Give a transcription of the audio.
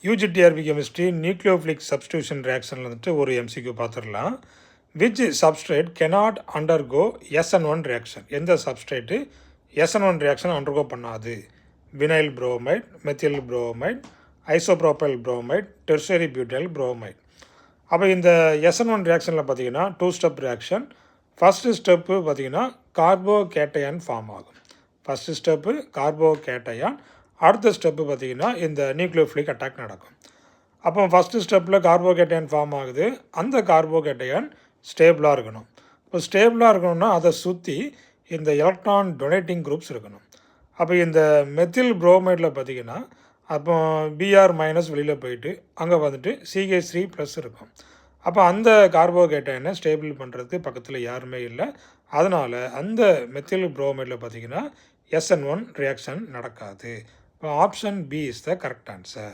UGTRB chemistry nucleophilic substitution ரியாக்ஷனில் வந்துட்டு ஒரு எம்சிக்யூ பார்த்துடலாம். Which substrate cannot undergo SN1 reaction? எந்த சப்ஸ்ட்ரேட்டு SN1 ரியாக்ஷன் அண்டர்கோ பண்ணாது? Vinyl bromide, methyl bromide, isopropyl bromide, tertiary butyl bromide. அப்போ இந்த SN1 ரியாக்ஷனில் பார்த்தீங்கன்னா 2 ஸ்டெப் ரியாக்ஷன். ஃபஸ்ட்டு ஸ்டெப்பு பார்த்தீங்கன்னா கார்போ கேட்டையான் ஃபார்ம் ஆகும். First step carbocation. அடுத்த step பார்த்திங்கன்னா இந்த நியூக்ளியோஃபிலிக் அட்டாக் நடக்கும். அப்போ ஃபஸ்ட்டு ஸ்டெப்பில் கார்போகேட்டையான் ஃபார்ம் ஆகுது. அந்த கார்போகேட்டையான் ஸ்டேபிளாக இருக்கணும். இப்போ ஸ்டேபிளாக இருக்கணும்னா அதை சுற்றி இந்த எலக்ட்ரான் டொனேட்டிங் குரூப்ஸ் இருக்கணும். அப்போ இந்த மெத்தில் புரோமைடில் பார்த்திங்கன்னா அப்போ Br- வெளியில் போயிட்டு அங்கே வந்துட்டு CH3+ இருக்கும். அப்போ அந்த கார்போகேட்டைனை ஸ்டேபிள் பண்ணுறதுக்கு பக்கத்தில் யாருமே இல்லை. அதனால் அந்த மெத்தில் புரோமைடில் பார்த்திங்கன்னா SN1 ரியாக்ஷன் நடக்காது. Option B is the correct answer.